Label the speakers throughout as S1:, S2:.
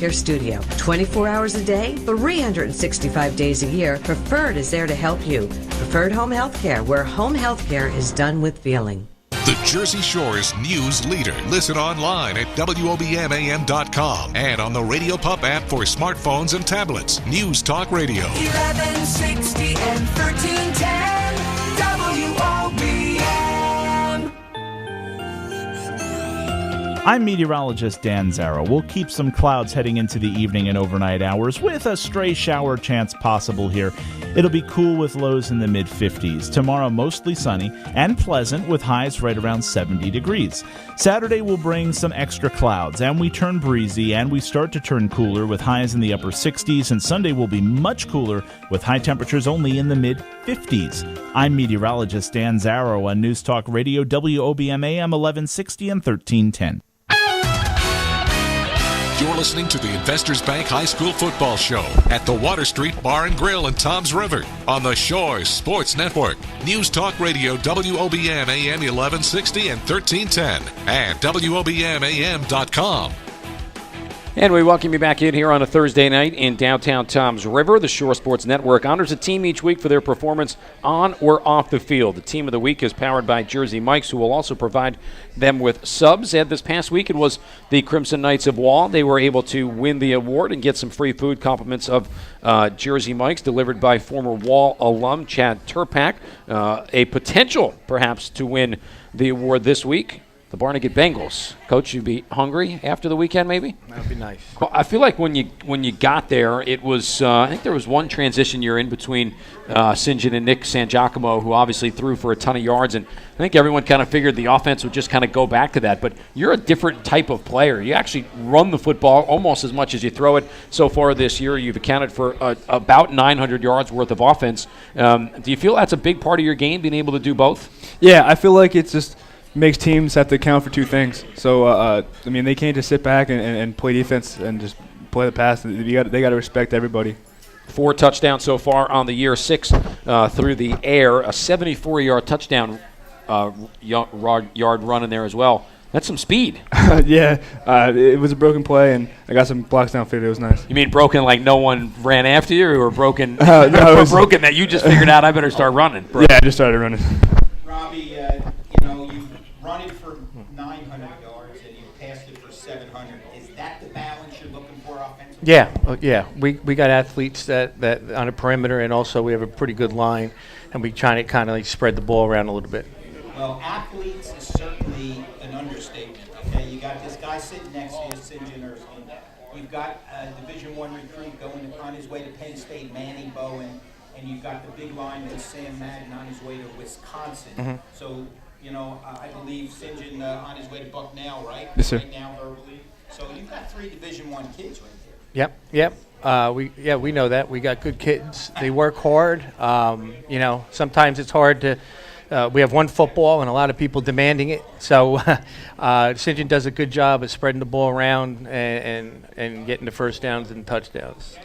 S1: Healthcare Studio. 24 hours a day, 365 days a year, Preferred is there to help you. Preferred Home Healthcare, where home healthcare is done with feeling.
S2: The Jersey Shore's news leader. Listen online at WOBMAM.com and on the Radio Pup app for smartphones and tablets. News Talk Radio.
S3: 1160 and 1310 WOBM.
S4: I'm meteorologist Dan Zarrow. We'll keep some clouds heading into the evening and overnight hours with a stray shower chance possible here. It'll be cool with lows in the mid-50s. Tomorrow, mostly sunny and pleasant with highs right around 70 degrees. Saturday will bring some extra clouds, and we turn breezy, and we start to turn cooler with highs in the upper 60s, and Sunday will be much cooler with high temperatures only in the mid-50s. I'm meteorologist Dan Zarrow on News Talk Radio, WOBM AM 1160 and 1310.
S2: You're listening to the Investors Bank High School Football Show at the Water Street Bar and Grill in Toms River on the Shores Sports Network. News Talk Radio, WOBM AM 1160 and 1310 and WOBMAM.com.
S5: And we welcome you back in here on a Thursday night in downtown Toms River. The Shore Sports Network honors a team each week for their performance on or off the field. The Team of the Week is powered by Jersey Mike's, who will also provide them with subs. And this past week it was the Crimson Knights of Wall. They were able to win the award and get some free food compliments of Jersey Mike's, delivered by former Wall alum Chad Turpak. A potential, perhaps, to win the award this week. The Barnegate Bengals. Coach, you'd be hungry after the weekend, maybe?
S6: That would be nice.
S5: I feel like when you got there, it was I think there was one transition year in between St. John and Nick San Giacomo, who obviously threw for a ton of yards, and I think everyone kind of figured the offense would just kind of go back to that. But you're a different type of player. You actually run the football almost as much as you throw it. So far this year, you've accounted for about 900 yards worth of offense. Do you feel that's a big part of your game, being able to do both?
S6: Yeah, I feel like it's just makes teams have to account for two things. So, I mean, they can't just sit back and play defense and just play the pass. They got to respect everybody.
S5: 4 touchdowns so far on the year, 6 through the air, a 74-yard touchdown yard run in there as well. That's some speed.
S6: Yeah, it was a broken play, and I got some blocks downfield. It was nice.
S5: You mean broken like no one ran after you, or broken
S6: no,
S5: broken that you just figured out I better start running?
S6: Yeah, I just started running.
S7: Robbie, you run it for 900 yards and you passed it for 700. Is that the balance you're looking for offensively?
S8: Yeah. We got athletes that on the perimeter, and also we have a pretty good line, and we try to kind of like spread the ball around a little bit.
S7: Well, athletes is certainly an understatement. Okay, you got this guy sitting next to you, St. John Erskine. You've got a Division I recruit going on his way to Penn State, Manny Bowen, and you've got the big lineman Sam Madden on his way to Wisconsin.
S8: Mm-hmm.
S7: So, I believe St. John on his way to Bucknell, right?
S6: Yes, sir.
S7: Right now, verbally. So you've got 3 Division I kids right there.
S8: Yep. We know that. We got good kids. They work hard. Sometimes it's hard to. We have one football and a lot of people demanding it. So St. John does a good job of spreading the ball around and getting the first downs and touchdowns.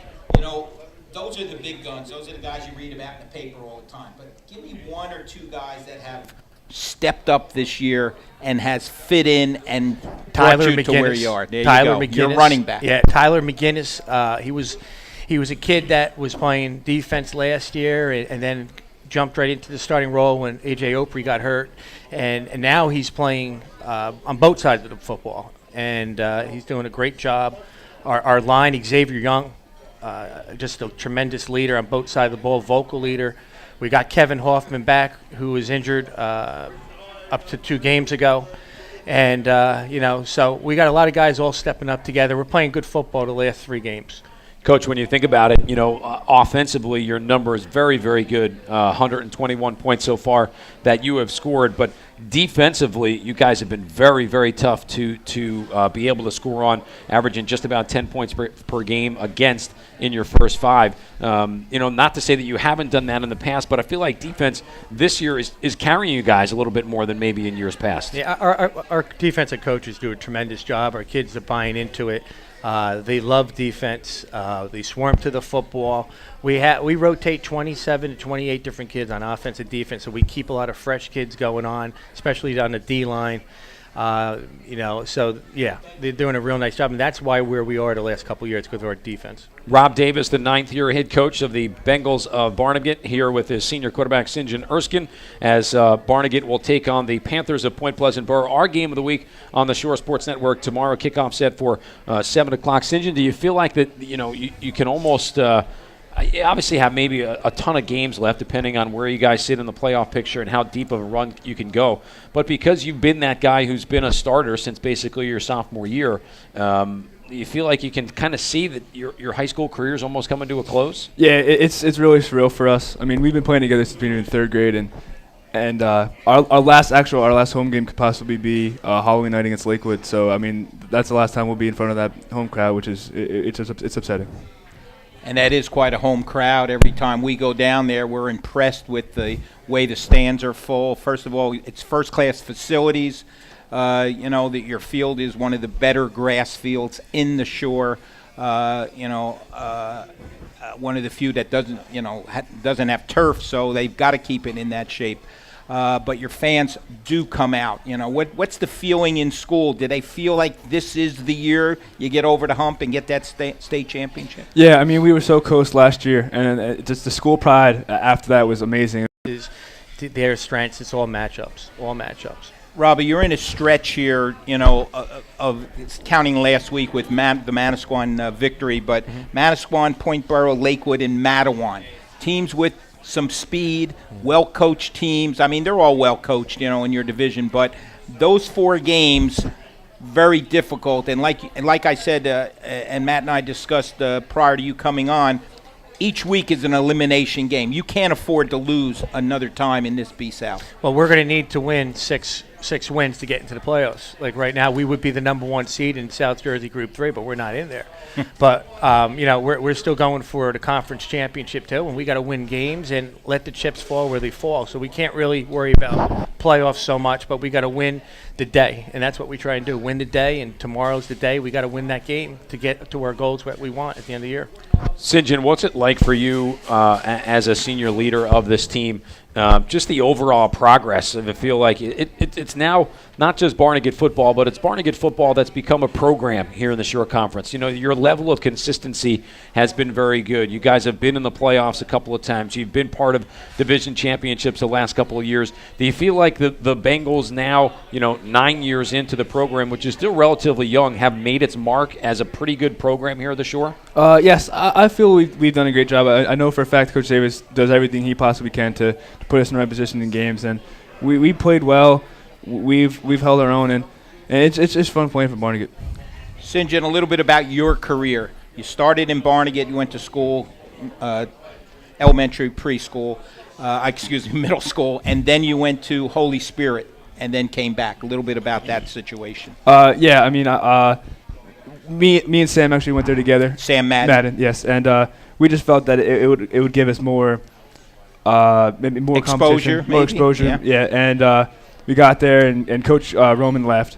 S7: Those are the big guns. Those are the guys you read about in the paper all the time. But give me 1 or 2 guys that have stepped up this year and has fit in and brought you to where you are. There
S8: Tyler
S7: you go.
S8: McGinnis,
S7: You're running back.
S8: Yeah, Tyler McGinnis. He was a kid that was playing defense last year and then jumped right into the starting role when A.J. Opry got hurt. And now he's playing on both sides of the football. And he's doing a great job. Our line, Xavier Young, just a tremendous leader on both sides of the ball, vocal leader. We got Kevin Hoffman back, who was injured up to 2 games ago. And, so we got a lot of guys all stepping up together. We're playing good football the last 3 games.
S5: Coach, when you think about it, offensively, your number is very, very good. 121 points so far that you have scored. But defensively, you guys have been very, very tough to be able to score on, averaging just about 10 points per game against in your first 5. Not to say that you haven't done that in the past, but I feel like defense this year is carrying you guys a little bit more than maybe in years past.
S8: Yeah, our defensive coaches do a tremendous job. Our kids are buying into it. They love defense. They swarm to the football. We rotate 27 to 28 different kids on offense and defense, so we keep a lot of fresh kids going on, especially on the D line. So yeah, they're doing a real nice job, and that's why where we are the last couple of years, because of our defense.
S5: Rob Davis, the ninth-year head coach of the Bengals of Barnegate, here with his senior quarterback, St. John Erskine, as Barnegate will take on the Panthers of Point Pleasant Borough. Our game of the week on the Shore Sports Network tomorrow, kickoff set for 7 o'clock. St. John, do you feel like that, you can almost you obviously have maybe a ton of games left depending on where you guys sit in the playoff picture and how deep of a run you can go. But because you've been that guy who's been a starter since basically your sophomore year, you feel like you can kind of see that your high school career is almost coming to a close?
S6: Yeah, it's really surreal for us. I mean, we've been playing together since we were in 3rd grade, and our last home game could possibly be Halloween night against Lakewood. So I mean, that's the last time we'll be in front of that home crowd, which is it's upsetting.
S7: And that is quite a home crowd. Every time we go down there, we're impressed with the way the stands are full. First of all, it's first-class facilities. That your field is one of the better grass fields in the Shore. One of the few that doesn't have turf, so they've got to keep it in that shape. But your fans do come out. What's the feeling in school? Do they feel like this is the year you get over the hump and get that state championship?
S6: Yeah, I mean, we were so close last year, and just the school pride after that was amazing.
S8: Is their strengths. It's all matchups.
S7: Robbie, you're in a stretch here, of counting last week with the Manasquan victory, but Manasquan, Point Borough, Lakewood, and Matawan. Teams with some speed, well-coached teams. I mean, they're all well-coached, in your division, but those 4 games, very difficult. And like I said, and Matt and I discussed prior to you coming on, each week is an elimination game. You can't afford to lose another time in this B-South.
S8: Well, we're going to need to win six wins to get into the playoffs. Like right now, we would be the number 1 seed in South Jersey Group 3, but we're not in there. But, we're still going for the conference championship, too, and we got to win games and let the chips fall where they fall. So we can't really worry about playoffs so much, but we got to win the day, and that's what we try and do. Win the day, and tomorrow's the day. We got to win that game to get to our goals that we want at the end of the year.
S5: St. John, what's it like for you as a senior leader of this team? Just the overall progress of it. Feel like it's now not just Barnegate football, but it's Barnegate football that's become a program here in the Shore Conference. Your level of consistency has been very good. You guys have been in the playoffs a couple of times. You've been part of division championships the last couple of years. Do you feel like the Bengals now, 9 years into the program, which is still relatively young, have made its mark as a pretty good program here at the Shore?
S6: Yes, I feel we've done a great job. I know for a fact Coach Davis does everything he possibly can to put us in the right position in games, and we played well. We've held our own, and it's fun playing for Barnegate.
S7: St. John, a little bit about your career. You started in Barnegate. You went to school, elementary, preschool, middle school, and then you went to Holy Spirit, and then came back. A little bit about that situation.
S6: Yeah, I mean, me and Sam actually went there together.
S7: Sam Madden,
S6: yes, and we just felt that it would give us more, maybe more
S7: exposure,
S6: more exposure. Yeah, and we got there, and Coach Roman left,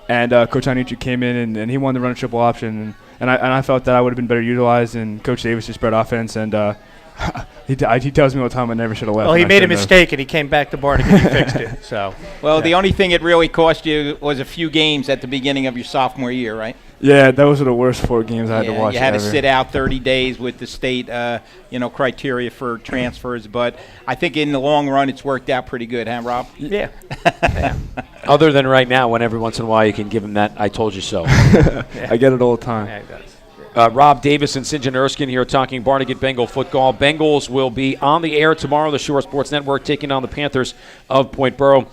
S6: and Coach Anichu came in, and he wanted to run a triple option, and I felt that I would have been better utilized, and Coach Davis just spread offense, and he tells me all the time I never should have left.
S8: Well, he made a mistake, and he came back to Barnegate and fixed it. So,
S7: the only thing it really cost you was a few games at the beginning of your sophomore year, right?
S6: Yeah, those were the worst 4 games I had to watch.
S7: You had
S6: ever.
S7: to sit out 30 days with the state, criteria for transfers. But I think in the long run, it's worked out pretty good, huh, Rob?
S8: Yeah.
S5: Other than right now, when every once in a while you can give him that "I told you so."
S6: I get it all the time.
S8: Yeah, he does.
S5: Rob Davis and St. John Erskine here talking Barnegate Bengal football. Bengals will be on the air tomorrow, the Shore Sports Network, taking on the Panthers of Point Borough.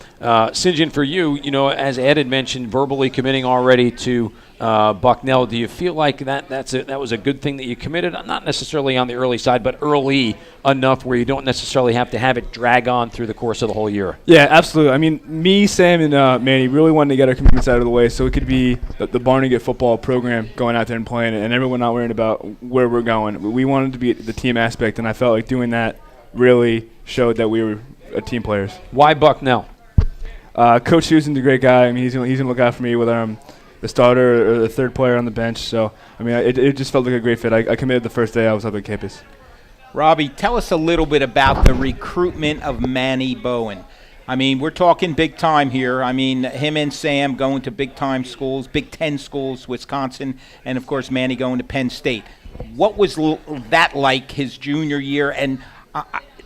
S5: St. John, for you, as Ed had mentioned, verbally committing already to Bucknell. Do you feel like that was a good thing that you committed? Not necessarily on the early side, but early enough where you don't necessarily have to have it drag on through the course of the whole year.
S6: Yeah, absolutely. I mean, me, Sam, and Manny really wanted to get our commitments out of the way so it could be the Barnegate football program going out there and playing it, and everyone not worrying about where we're going. We wanted to be the team aspect, and I felt like doing that really showed that we were team players.
S5: Why Bucknell?
S6: Coach Susan's a great guy. I mean, he's gonna look out for me whether I'm the starter or the third player on the bench. So, I mean, it just felt like a great fit. I committed the first day I was up at campus.
S7: Robbie, tell us a little bit about the recruitment of Manny Bowen.
S9: I mean, we're talking big time here. I mean, him and Sam going to big time schools, Big Ten schools, Wisconsin, and of course Manny going to Penn State. What was that like his junior year? And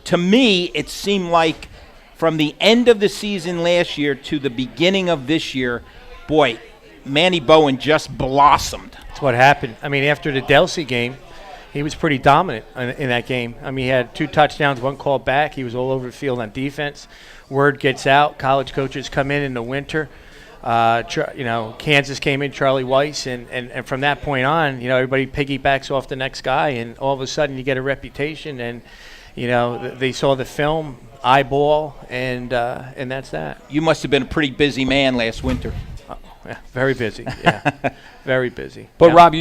S9: to me, it seemed like from the end of the season last year to the beginning of this year, boy, Manny Bowen just blossomed.
S8: That's what happened. I mean, after the Delsey game, he was pretty dominant in that game. I mean, he had 2 touchdowns, 1 called back. He was all over the field on defense. Word gets out. College coaches come in the winter. Kansas came in, Charlie Weiss, and from that point on, everybody piggybacks off the next guy, and all of a sudden you get a reputation, and they saw the film, eyeball, and that's that.
S9: You must have been a pretty busy man last winter.
S8: Yeah, very busy. Yeah, very busy.
S5: But
S8: yeah.
S5: Rob,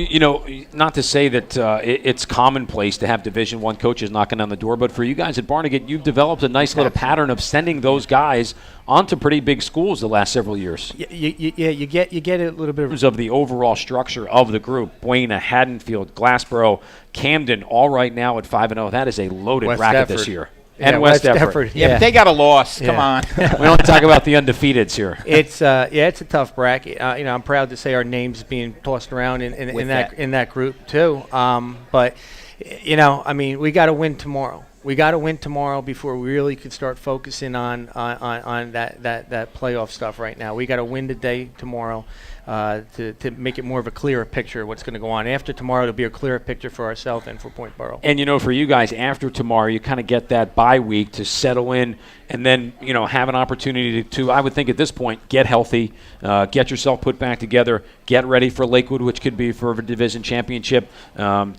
S5: not to say that it's commonplace to have Division I coaches knocking on the door, but for you guys at Barnegate, you've developed a nice little pattern of sending those guys onto pretty big schools the last several years.
S8: Yeah, you get a little bit
S5: of the overall structure of the group. Buena, Haddonfield, Glassboro, Camden, all right now at 5-0. That is a loaded
S8: West
S5: bracket
S8: Deptford.
S5: this year.
S8: Yeah,
S5: And West Deptford.
S9: Yeah, but they got a loss. Come on.
S5: We don't talk about the undefeateds here.
S8: It's a tough bracket. I'm proud to say our names being tossed around in that group too. But I mean, we got to win tomorrow. We got to win tomorrow before we really could start focusing on that playoff stuff right now. We got to win today, tomorrow, to make it more of a clearer picture of what's going to go on. After tomorrow, it'll be a clearer picture for ourselves and for Point Borough.
S5: And, for you guys, after tomorrow, you kind of get that bye week to settle in and then, have an opportunity to, I would think at this point, get healthy, get yourself put back together, get ready for Lakewood, which could be for a division championship,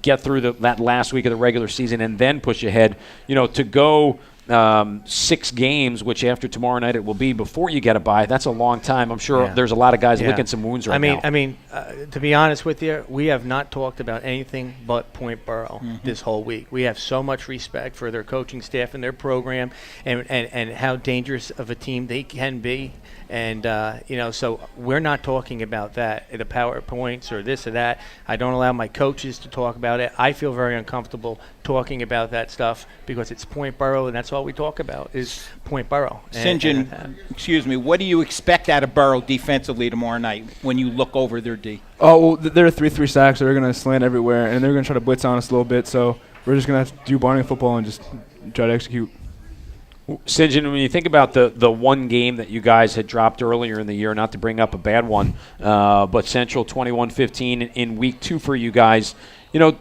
S5: get through that last week of the regular season, and then push ahead, to go 6 games, which after tomorrow night it will be before you get a bye. That's a long time. I'm sure there's a lot of guys licking some wounds right now.
S8: I mean, to be honest with you, we have not talked about anything but Point Borough this whole week. We have so much respect for their coaching staff and their program, and how dangerous of a team they can be. And, so we're not talking about that, the PowerPoints or this or that. I don't allow my coaches to talk about it. I feel very uncomfortable talking about that stuff because it's Point Borough, and that's all we talk about is Point Borough.
S9: St. John, excuse me, what do you expect out of Borough defensively tomorrow night when you look over their D?
S6: Oh, well, they're 3-3 sacks. So they're going to slant everywhere, and they're going to try to blitz on us a little bit. So we're just going to have to do Barnegate football and just try to execute.
S5: St. John, when you think about the one game that you guys had dropped earlier in the year, not to bring up a bad one, but Central 21-15 in week 2 for you guys,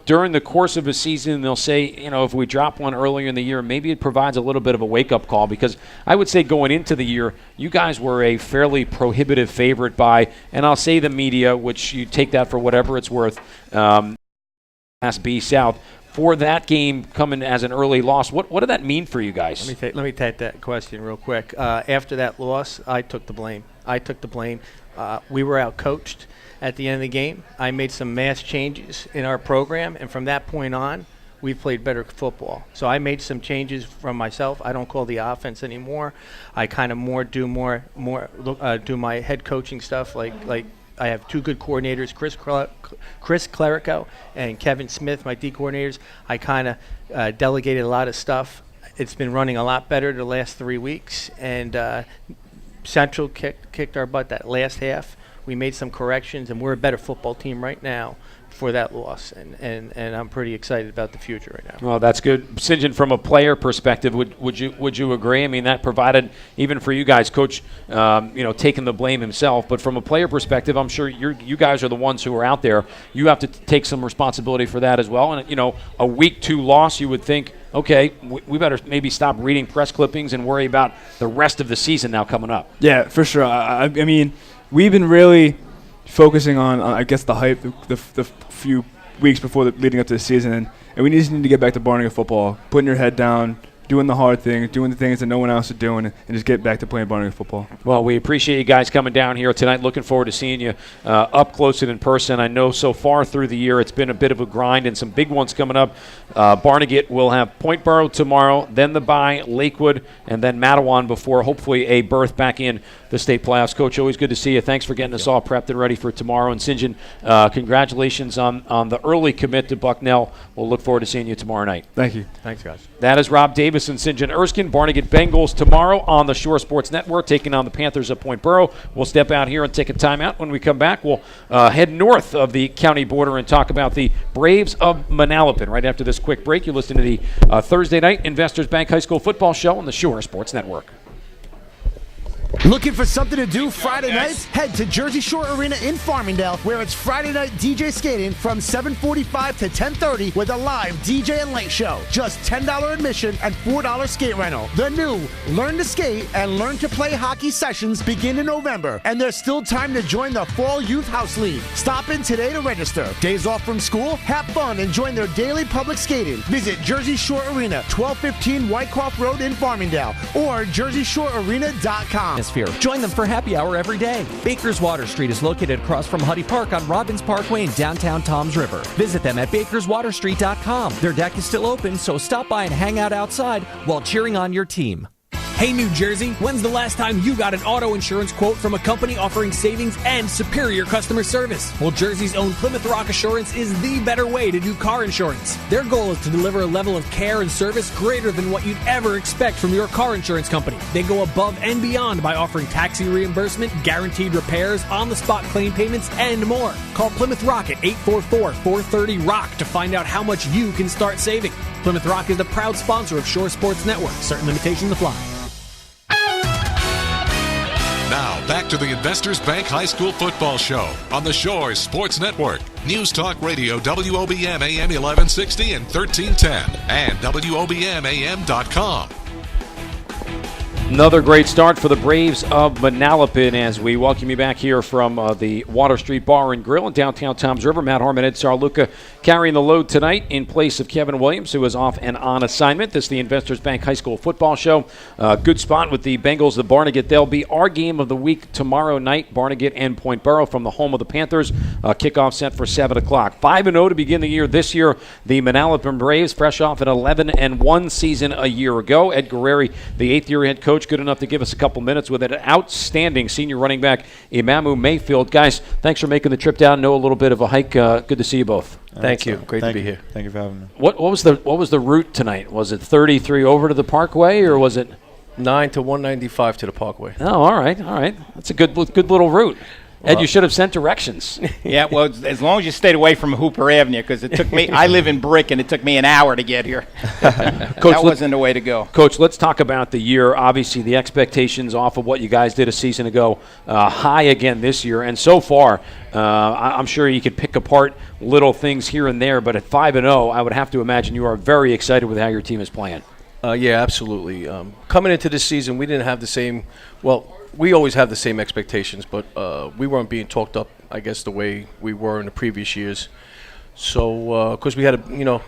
S5: during the course of a season, they'll say, if we drop one earlier in the year, maybe it provides a little bit of a wake-up call, because I would say going into the year, you guys were a fairly prohibitive favorite by, and I'll say the media, which you take that for whatever it's worth, Class B South. For that game coming as an early loss, what did that mean for you guys?
S8: Let me take that question real quick. After that loss, I took the blame. We were out-coached at the end of the game. I made some mass changes in our program, and from that point on, we've played better football. So I made some changes from myself. I don't call the offense anymore. I kind of do my head coaching stuff like I have 2 good coordinators, Chris Clerico and Kevin Smith, my D coordinators. I kind of delegated a lot of stuff. It's been running a lot better the last 3 weeks, and Central kicked our butt that last half. We made some corrections, and we're a better football team right now for that loss, and I'm pretty excited about the future right now.
S5: Well, that's good. St. John, from a player perspective, would you agree? I mean, that provided, even for you guys, Coach, taking the blame himself, but from a player perspective, I'm sure you guys are the ones who are out there. You have to take some responsibility for that as well. And, a week 2 loss, you would think, okay, we better maybe stop reading press clippings and worry about the rest of the season now coming up.
S6: Yeah, for sure. I mean, we've been really focusing on I guess, the hype the few weeks before leading up to the season, and we just need to get back to Barnegate football, putting your head down, doing the hard things, doing the things that no one else is doing, and just get back to playing Barnegate football.
S5: Well, we appreciate you guys coming down here tonight. Looking forward to seeing you up close and in person. I know so far through the year it's been a bit of a grind and some big ones coming up. Barnegate will have Point Borough tomorrow, then the bye, Lakewood, and then Matawan before hopefully a berth back in the state playoffs. Coach, always good to see you. Thanks for getting us all prepped and ready for tomorrow. And St. John, congratulations on the early commit to Bucknell. We'll look forward to seeing you tomorrow night.
S6: Thank you.
S8: Thanks, guys.
S5: That is Rob Davis and St. John Erskine. Barnegate Bengals tomorrow on the Shore Sports Network, taking on the Panthers of Point Borough. We'll step out here and take a timeout. When we come back, we'll head north of the county border and talk about the Braves of Manalapan. Right after this quick break, you're listening to the Thursday night Investors Bank High School Football Show on the Shore Sports Network.
S10: Looking for something to do Friday nights? Head to Jersey Shore Arena in Farmingdale, where it's Friday night DJ skating from 7:45 to 10:30 with a live DJ and light show. Just $10 admission and $4 skate rental. The new Learn to Skate and Learn to Play Hockey sessions begin in November, and there's still time to join the Fall Youth House League. Stop in today to register. Days off from school? Have fun and join their daily public skating. Visit Jersey Shore Arena, 1215 Wyckoff Road in Farmingdale, or jerseyshorarena.com.
S11: Join them for happy hour every day. Baker's Water Street is located across from Huddy Park on Robbins Parkway in downtown Toms River. Visit them at bakerswaterstreet.com. Their deck is still open, so stop by and hang out outside while cheering on your team.
S12: Hey, New Jersey, when's the last time you got an auto insurance quote from a company offering savings and superior customer service? Well, Jersey's own Plymouth Rock Assurance is the better way to do car insurance. Their goal is to deliver a level of care and service greater than what you'd ever expect from your car insurance company. They go above and beyond by offering taxi reimbursement, guaranteed repairs, on-the-spot claim payments, and more. Call Plymouth Rock at 844-430-ROCK to find out how much you can start saving. Plymouth Rock is the proud sponsor of Shore Sports Network. Certain limitations apply.
S2: Now, back to the Investors Bank High School Football Show on the Shore Sports Network. News Talk Radio, WOBM AM 1160 and 1310, and WOBMAM.com.
S5: Another great start for the Braves of Manalapan as we welcome you back here from the Water Street Bar and Grill in downtown Toms River. Matt Harmon, Ed Sarluca carrying the load tonight in place of Kevin Williams, who is off and on assignment. This is the Investors Bank High School Football Show. Good spot with the Bengals of Barnegate. They'll be our game of the week tomorrow night, Barnegate and Point Borough from the home of the Panthers. Kickoff set for 7 o'clock. 5-0 to begin the year this year. The Manalapan Braves, fresh off an 11-1 season a year ago. Ed Guerreri, the 8th-year head coach, good enough to give us a couple minutes with an outstanding senior running back, Imamu Mayfield. Guys, thanks for making the trip down. Know a little bit of a hike. Good to see you both.
S6: Thank you. Great to be here. Thank you for having me.
S5: What was the route tonight? Was it 33 over to the Parkway, or was it
S13: 9 to 195 to the Parkway?
S5: Oh, all right. That's a good little route. Ed, you should have sent directions.
S9: Yeah, well, as long as you stayed away from Hooper Avenue, because it took me, I live in Brick, and it took me an hour to get here.
S5: Coach,
S9: that wasn't the way to go.
S5: Coach, let's talk about the year. Obviously, the expectations off of what you guys did a season ago, high again this year. And so far, I'm sure you could pick apart little things here and there, but at 5-0, I would have to imagine you are very excited with how your team is playing.
S13: Yeah, absolutely. Coming into this season, we didn't have the same we always have the same expectations, but we weren't being talked up, I guess, the way we were in the previous years. So, of course, we had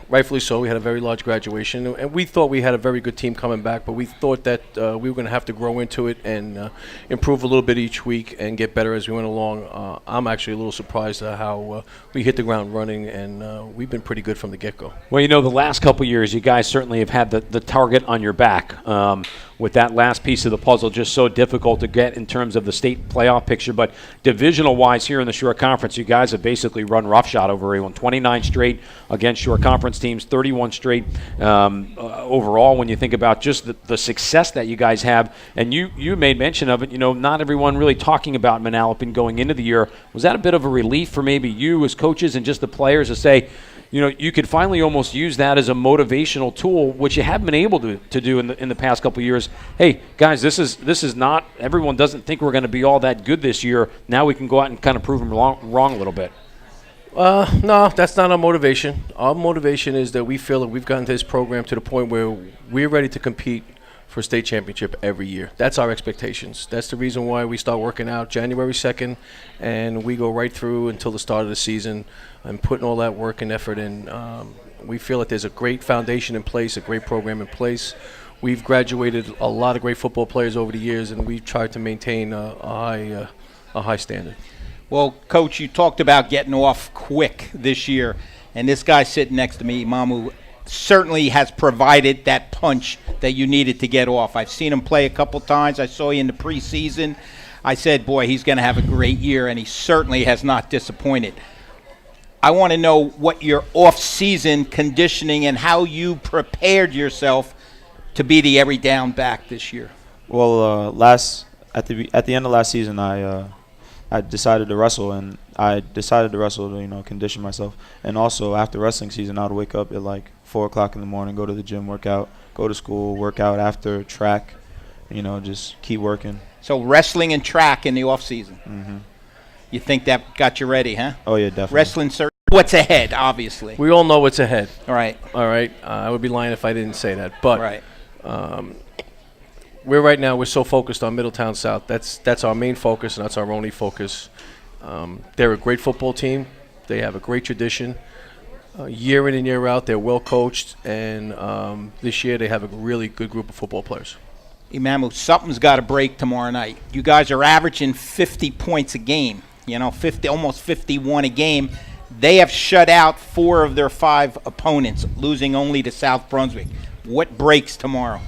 S13: rightfully so, we had a very large graduation, and we thought we had a very good team coming back, but we thought that we were going to have to grow into it and improve a little bit each week and get better as we went along. I'm actually a little surprised at how we hit the ground running, and we've been pretty good from the get-go.
S5: Well, the last couple of years, you guys certainly have had the target on your back. With that last piece of the puzzle just so difficult to get in terms of the state playoff picture. But divisional-wise here in the Shore Conference, you guys have basically run roughshod over everyone. 29 straight against Shore Conference teams, 31 straight overall when you think about just the success that you guys have. And you made mention of it, not everyone really talking about Manalapan going into the year. Was that a bit of a relief for maybe you as coaches and just the players to say, you could finally almost use that as a motivational tool, which you haven't been able to do in the past couple of years. Hey, guys, this is not – everyone doesn't think we're going to be all that good this year. Now we can go out and kind of prove them wrong a little bit.
S13: No, that's not our motivation. Our motivation is that we feel that we've gotten this program to the point where we're ready to compete for a state championship every year. That's our expectations. That's the reason why we start working out January 2nd, and we go right through until the start of the season and putting all that work and effort in. We feel that there's a great foundation in place, a great program in place. We've graduated a lot of great football players over the years, and we've tried to maintain a high standard.
S9: Well, Coach, you talked about getting off quick this year, and this guy sitting next to me, Mamu, certainly has provided that punch that you needed to get off. I've seen him play a couple times. I saw you in the preseason. I said, boy, he's going to have a great year, and he certainly has not disappointed. I want to know what your off-season conditioning and how you prepared yourself to be the every down back this year.
S14: Well, at the end of last season, I decided to wrestle, and I decided to wrestle to condition myself. And also after wrestling season, I would wake up at like 4 o'clock in the morning, go to the gym, work out, go to school, work out after track. Just keep working.
S9: So wrestling and track in the off season.
S14: Mm-hmm.
S9: You think that got you ready, huh?
S14: Oh yeah, definitely.
S9: Wrestling, what's ahead? Obviously,
S13: we all know what's ahead.
S9: All right.
S13: I would be lying if I didn't say that. But
S9: right.
S13: We're so focused on Middletown South. That's our main focus, and that's our only focus. They're a great football team. They have a great tradition. Year in and year out, they're well coached, and this year they have a really good group of football players.
S9: Imamu, something's got to break tomorrow night. You guys are averaging 50 points a game. 50, almost 51 a game. They have shut out 4 of their 5 opponents, losing only to South Brunswick. What breaks tomorrow?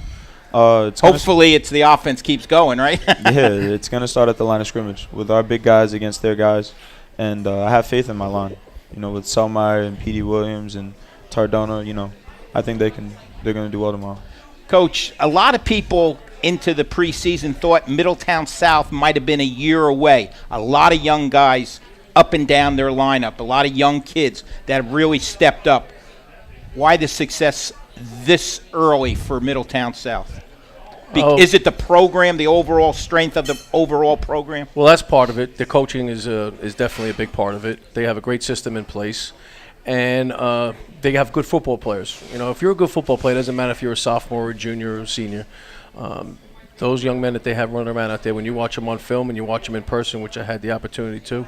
S9: Hopefully it's the offense keeps going, right?
S14: Yeah, it's going to start at the line of scrimmage with our big guys against their guys. And I have faith in my line. With Selmeyer and P.D. Williams and Tardona, I think they're going to do well tomorrow.
S9: Coach, a lot of people into the preseason thought Middletown South might have been a year away. A lot of young guys up and down their lineup, a lot of young kids that have really stepped up. Why the success this early for Middletown South? Is it the program, the overall strength of the overall program?
S13: Well, that's part of it. The coaching is definitely a big part of it. They have a great system in place, and they have good football players. If you're a good football player, it doesn't matter if you're a sophomore or a junior or a senior. Those young men that they have running around out there, when you watch them on film and you watch them in person, which I had the opportunity to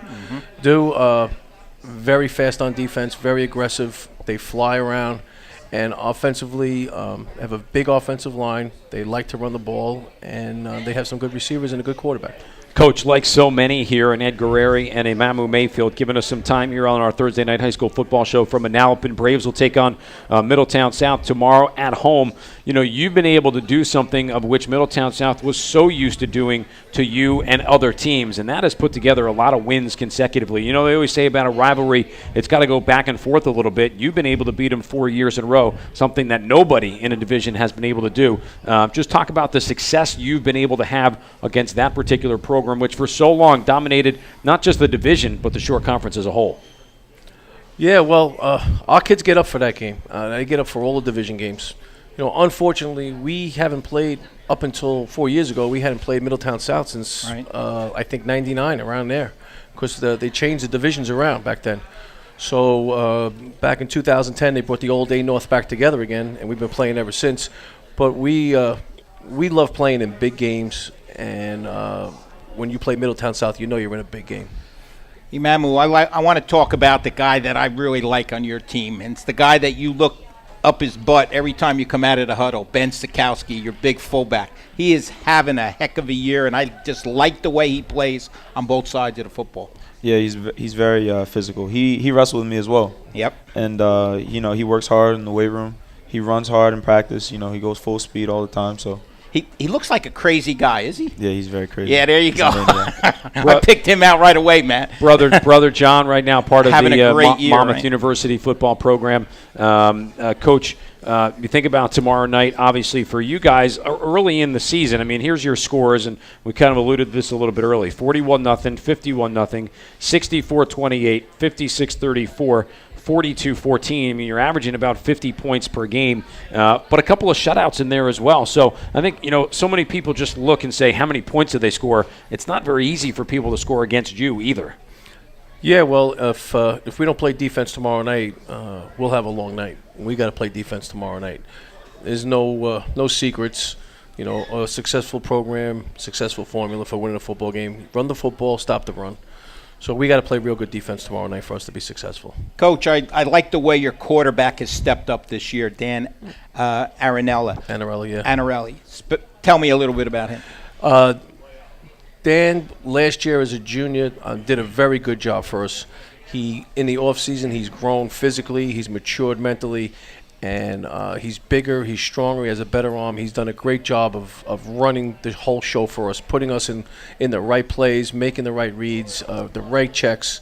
S13: do, very fast on defense, very aggressive. They fly around. And offensively, have a big offensive line. They like to run the ball, and they have some good receivers and a good quarterback.
S5: Coach, like so many here, and Ed Guerreri and Imamu Mayfield giving us some time here on our Thursday night high school football show. From Manalapan Braves will take on Middletown South tomorrow at home. You've been able to do something of which Middletown South was so used to doing to you and other teams, and that has put together a lot of wins consecutively. They always say about a rivalry, it's got to go back and forth a little bit. You've been able to beat them 4 years in a row, something that nobody in a division has been able to do. Just talk about the success you've been able to have against that particular program, which for so long dominated not just the division, but the Shore Conference as a whole.
S13: Yeah, well, our kids get up for that game. They get up for all the division games. Unfortunately, we haven't played up until 4 years ago. We hadn't played Middletown South since, I think, 99, around there, because they changed the divisions around back then. So back in 2010, they brought the old A North back together again, and we've been playing ever since. But we love playing in big games, and when you play Middletown South, you're in a big game.
S9: Imamu, I want to talk about the guy that I really like on your team, and it's the guy that you look up his butt every time you come out of the huddle, Ben Sikowski, your big fullback. He is having a heck of a year, and I just like the way he plays on both sides of the football.
S14: Yeah, he's very physical. He wrestled with me as well.
S9: Yep.
S14: And he works hard in the weight room. He runs hard in practice. He goes full speed all the time. So
S9: he looks like a crazy guy, is he?
S14: Yeah, he's very crazy.
S9: Yeah, there you go. I picked him out right away, Matt.
S5: Brother John, right now part of
S9: having
S5: the Monmouth
S9: right?
S5: University football program. Coach, you think about tomorrow night, obviously for you guys early in the season. I mean, here's your scores, and we kind of alluded to this a little bit early: 41-0, 51-0, 64-28, 56-34. 42-14. I mean, you're averaging about 50 points per game, but a couple of shutouts in there as well. So I think, so many people just look and say, how many points did they score? It's not very easy for people to score against you either.
S13: Yeah, well, if we don't play defense tomorrow night, we'll have a long night. We got to play defense tomorrow night. There's no secrets. A successful program, successful formula for winning a football game. Run the football, stop the run. So we got to play real good defense tomorrow night for us to be successful.
S9: Coach, I like the way your quarterback has stepped up this year, Dan Anarelli, yeah. Anarelli. Tell me a little bit about him.
S13: Dan, last year as a junior, did a very good job for us. In the off season, he's grown physically, he's matured mentally, And he's bigger, he's stronger, he has a better arm. He's done a great job of running the whole show for us, putting us in the right plays, making the right reads, the right checks.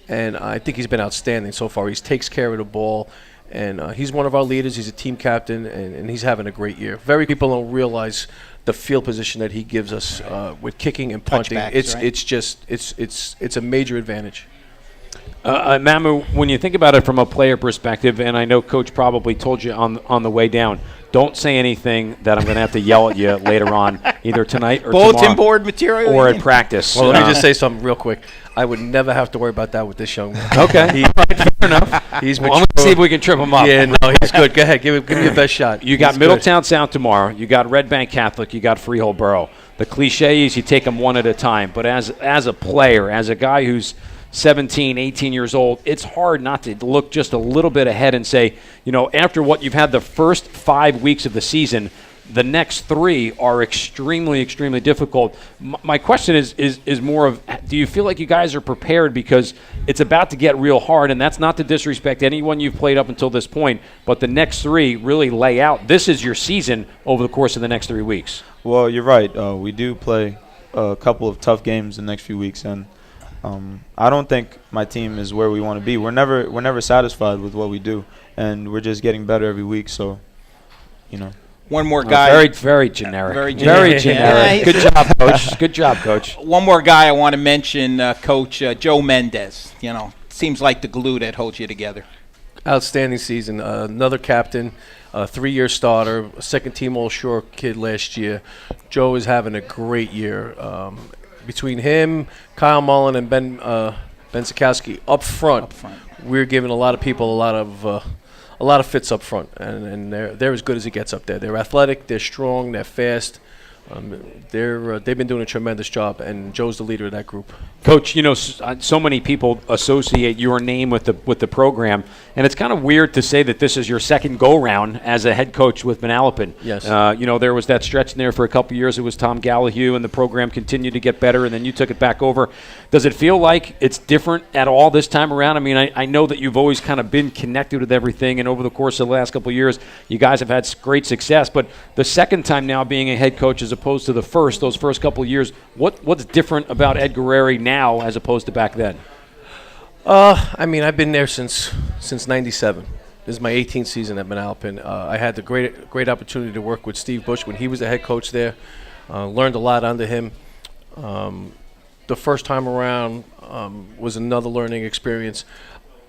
S13: And I think he's been outstanding so far. He takes care of the ball, and he's one of our leaders. He's a team captain, and he's having a great year. Very people don't realize the field position that he gives us with kicking and punting. It's a major advantage.
S5: Mamu, when you think about it from a player perspective, and I know Coach probably told you on the way down, don't say anything that I'm going to have to yell at you later on, either tonight or
S9: Bulletin
S5: tomorrow,
S9: board material,
S5: or at practice.
S13: Well, let me just say something real quick. I would never have to worry about that with this young man.
S5: Okay, fair enough.
S13: He's
S5: well, I'm going to see if we can trip him up.
S13: Yeah, no, he's good. Go ahead, give me your best shot.
S5: You got Middletown South tomorrow. You got Red Bank Catholic. You got Freehold Borough. The cliche is you take them one at a time. But as a player, as a guy who's 17, 18 years old, it's hard not to look just a little bit ahead and say, after what you've had the first 5 weeks of the season, the next 3 are extremely, extremely difficult. My question is more of, do you feel like you guys are prepared, because it's about to get real hard, and that's not to disrespect anyone you've played up until this point, but the next 3 really lay out. This is your season over the course of the next 3 weeks.
S14: Well, you're right. We do play a couple of tough games the next few weeks, and I don't think my team is where we want to be. We're never satisfied with what we do, and we're just getting better every week. So,
S9: One more guy.
S5: Very, very generic. Very generic.
S9: Yeah,
S5: good job, Coach. Good job, Coach.
S9: One more guy I want to mention, Coach Joe Mendez. Seems like the glue that holds you together.
S13: Outstanding season. Another captain, 3-year starter, second-team All-Shore kid last year. Joe is having a great year. Between him, Kyle Mullen, and Ben Sikowski up front, we're giving a lot of people a lot of fits up front, and they're as good as it gets up there. They're athletic, they're strong, they're fast. They've been doing a tremendous job, and Joe's the leader of that group.
S5: Coach, so many people associate your name with the program, and it's kind of weird to say that this is your second go-round as a head coach with Manalapan.
S13: Yes.
S5: There was that stretch in there for a couple of years. It was Tom Gallahue, and the program continued to get better, and then you took it back over. Does it feel like it's different at all this time around? I mean, I know that you've always kind of been connected with everything, and over the course of the last couple of years, you guys have had great success, but the second time now being a head coach as opposed to those first couple of years, what's different about Ed Guerreri now as opposed to back then?
S13: I've been there since '97. This is my 18th season at Manalapan. I had the great opportunity to work with Steve Bush when he was the head coach there. Learned a lot under him. The first time around was another learning experience.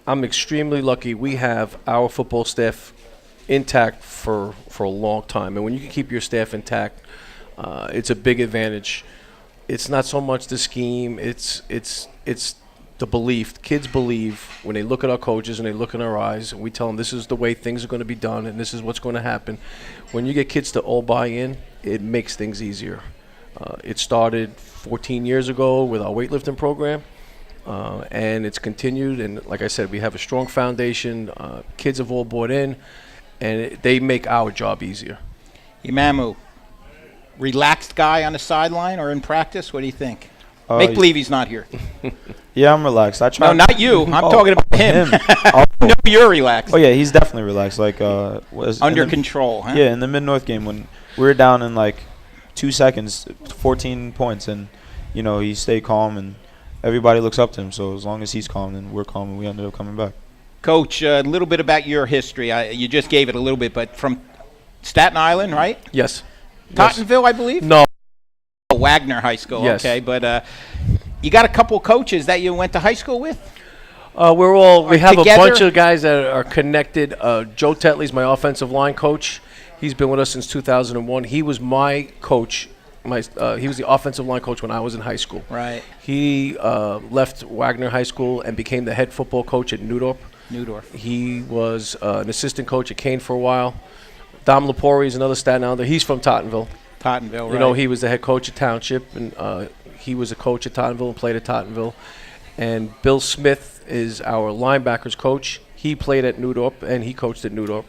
S13: I'm extremely lucky. We have our football staff intact for a long time, and when you can keep your staff intact, it's a big advantage. It's not so much the scheme, it's the belief. Kids believe when they look at our coaches and they look in our eyes, and we tell them this is the way things are going to be done and this is what's going to happen. When you get kids to all buy in, it makes things easier. It started 14 years ago with our weightlifting program, and it's continued. And like I said, we have a strong foundation. Kids have all bought in, and they make our job easier.
S9: Imamu, relaxed guy on the sideline or in practice? What do you think? Make believe he's not here.
S14: Yeah, I'm relaxed. I try.
S9: No, not you. I'm talking about him. No, you're relaxed.
S14: Oh yeah, he's definitely relaxed. Like
S9: under control. Huh?
S14: Yeah, in the Mid-North game when we were down in like 2 seconds, 14 points, and he stayed calm, and everybody looks up to him. So as long as he's calm, then we're calm, and we ended up coming back. Coach,
S9: a little bit about your history. You just gave it a little bit, but from Staten Island, right?
S13: Yes.
S9: Tottenville, I believe?
S13: No.
S9: Wagner High School,
S13: yes.
S9: Okay. But you got a couple coaches that you went to high school with?
S13: We have together? A bunch of guys that are connected. Joe Tetley's my offensive line coach. He's been with us since 2001. He was my coach. He was the offensive line coach when I was in high school.
S9: Right.
S13: He left Wagner High School and became the head football coach at Newdorp. He was an assistant coach at Kane for a while. Dom Lepori is another Staten Islander. He's from Tottenville.
S9: Right.
S13: He was the head coach at Township, and he was a coach at Tottenville and played at Tottenville. And Bill Smith is our linebackers coach. He played at Newdorp, and he coached at Newdorp.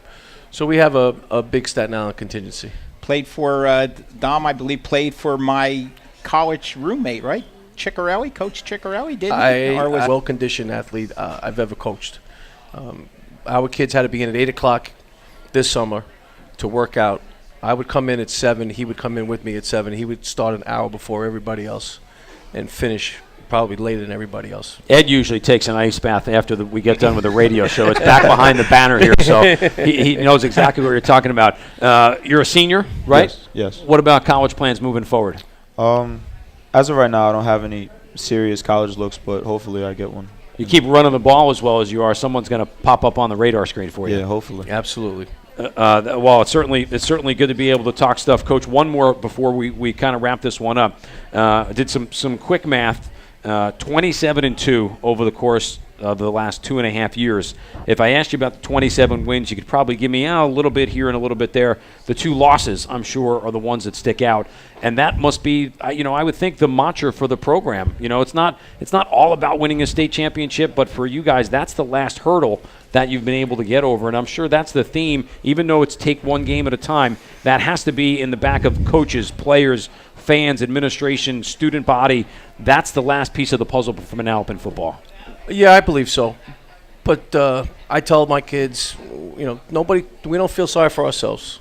S13: So we have a big Staten Island contingency.
S9: Played for Dom, I believe, played for my college roommate, right? Ciccarelli, Coach Ciccarelli, didn't he?
S13: I was a well-conditioned athlete I've ever coached. Our kids had to be in at 8 o'clock this summer to work out. I would come in at 7. He would come in with me at 7. He would start an hour before everybody else and finish probably later than everybody else.
S5: Ed usually takes an ice bath after we get done with the radio show. It's back behind the banner here, so he knows exactly what you're talking about. You're a senior, right?
S14: Yes.
S5: What about college plans moving forward?
S14: As of right now, I don't have any serious college looks, but hopefully I get one.
S5: You keep running the ball as well as you are, someone's going to pop up on the radar screen for you.
S14: Yeah, hopefully.
S13: Absolutely.
S5: Well, it's certainly good to be able to talk stuff. Coach, one more before we kind of wrap this one up. I did some quick math. 27-2 over the course of the last 2.5 years. If I asked you about the 27 wins, you could probably give me a little bit here and a little bit there. The 2 losses, I'm sure, are the ones that stick out, and that must be, I would think, the mantra for the program. It's not all about winning a state championship, but for you guys, that's the last hurdle that you've been able to get over, and I'm sure that's the theme. Even though it's take one game at a time, that has to be in the back of coaches, players, fans, administration, student body. That's the last piece of the puzzle for Manalapan football.
S13: Yeah, I believe so. But I tell my kids, we don't feel sorry for ourselves.